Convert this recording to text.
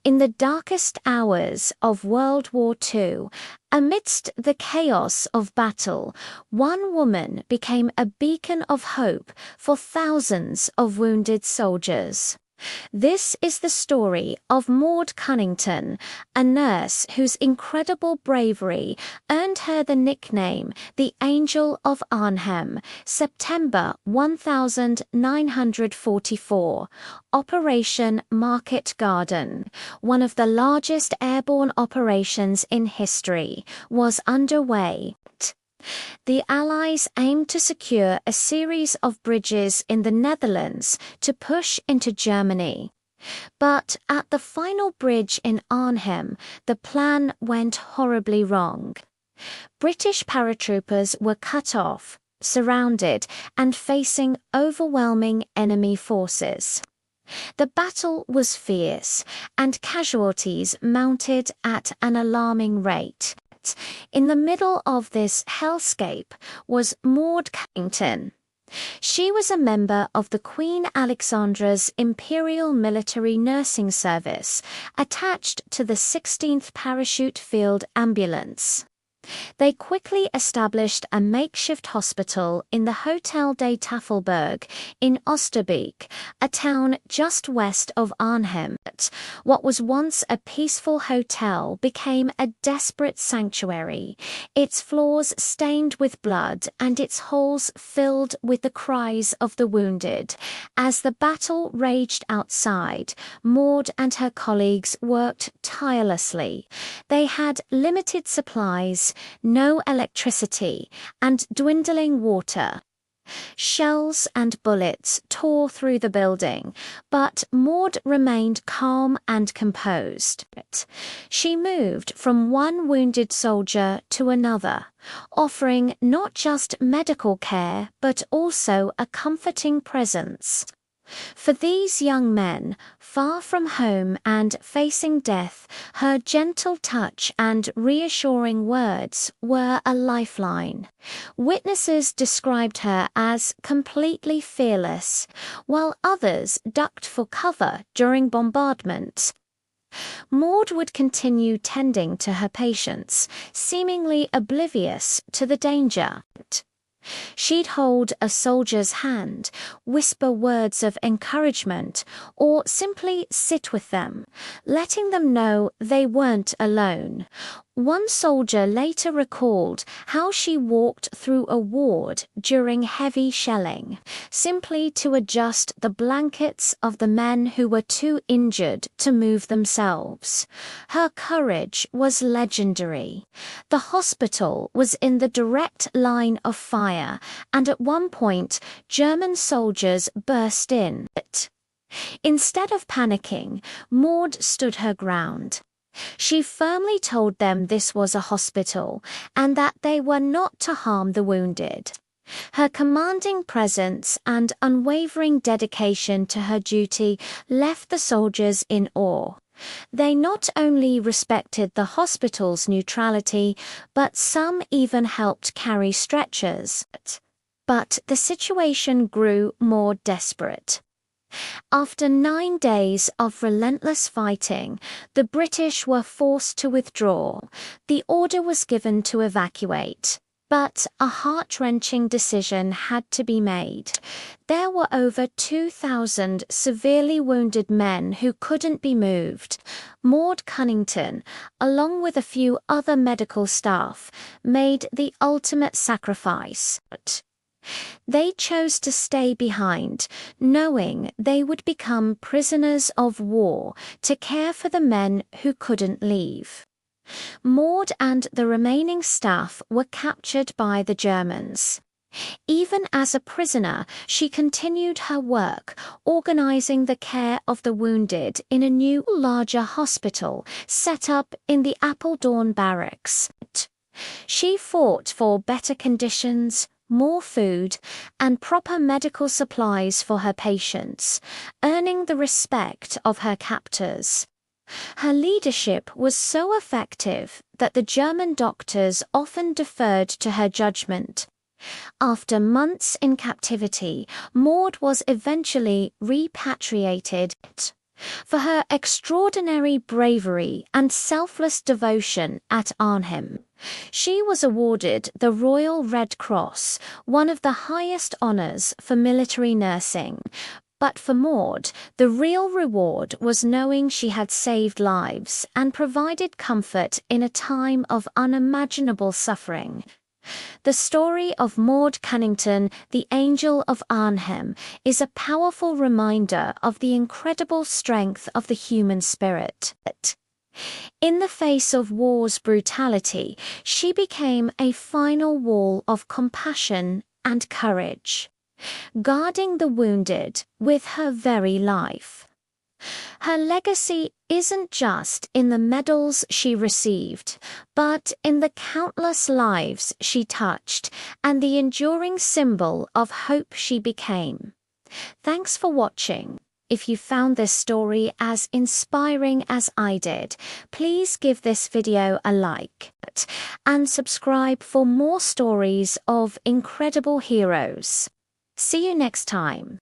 In the darkest hours of World War II, amidst the chaos of battle, one woman became a beacon of hope for thousands of wounded soldiers. This is the story of Maude Cunnington, a nurse whose incredible bravery earned her the nickname the Angel of Arnhem. September 1944. Operation Market Garden, one of the largest airborne operations in history, was underway. The Allies aimed to secure a series of bridges in the Netherlands to push into Germany. But at the final bridge in Arnhem, the plan went horribly wrong. British paratroopers were cut off, surrounded, and facing overwhelming enemy forces. The battle was fierce, and casualties mounted at an alarming rate. In the middle of this hellscape was Maude Cunnington. She was a member of the Queen Alexandra's Imperial Military Nursing Service, attached to the 16th Parachute Field Ambulance. They quickly established a makeshift hospital in the Hotel de Tafelberg in Oosterbeek, a town just west of Arnhem. What was once a peaceful hotel became a desperate sanctuary, its floors stained with blood and its halls filled with the cries of the wounded. As the battle raged outside, Maude and her colleagues worked tirelessly. They had limited supplies, no electricity, and dwindling water. Shells and bullets tore through the building, but Maude remained calm and composed. She moved from one wounded soldier to another, offering not just medical care but also a comforting presence. For these young men, far from home and facing death, her gentle touch and reassuring words were a lifeline. Witnesses described her as completely fearless, while others ducked for cover during bombardment. Maude would continue tending to her patients, seemingly oblivious to the danger. She'd hold a soldier's hand, whisper words of encouragement, or simply sit with them, letting them know they weren't alone. One soldier later recalled how she walked through a ward during heavy shelling, simply to adjust the blankets of the men who were too injured to move themselves. Her courage was legendary. The hospital was in the direct line of fire, and at one point, German soldiers burst in. Instead of panicking, Maude stood her ground. She firmly told them this was a hospital and that they were not to harm the wounded. Her commanding presence and unwavering dedication to her duty left the soldiers in awe. They not only respected the hospital's neutrality, but some even helped carry stretchers. But the situation grew more desperate. After 9 days of relentless fighting, the British were forced to withdraw. The order was given to evacuate. But a heart-wrenching decision had to be made. There were over 2,000 severely wounded men who couldn't be moved. Maude Cunnington, along with a few other medical staff, made the ultimate sacrifice. They chose to stay behind, knowing they would become prisoners of war to care for the men who couldn't leave. Maude and the remaining staff were captured by the Germans. Even as a prisoner, she continued her work, organizing the care of the wounded in a new, larger hospital set up in the Apeldoorn barracks. She fought for better conditions, more food, and proper medical supplies for her patients, earning the respect of her captors. Her leadership was so effective that the German doctors often deferred to her judgment. After months in captivity, Maude was eventually repatriated. For her extraordinary bravery and selfless devotion at Arnhem, she was awarded the Royal Red Cross, one of the highest honours for military nursing. But for Maud, the real reward was knowing she had saved lives and provided comfort in a time of unimaginable suffering. The story of Maud Cunnington, the Angel of Arnhem, is a powerful reminder of the incredible strength of the human spirit. In the face of war's brutality, she became a final wall of compassion and courage, guarding the wounded with her very life. Her legacy isn't just in the medals she received, but in the countless lives she touched and the enduring symbol of hope she became. Thanks for watching. If you found this story as inspiring as I did, please give this video a like and subscribe for more stories of incredible heroes. See you next time.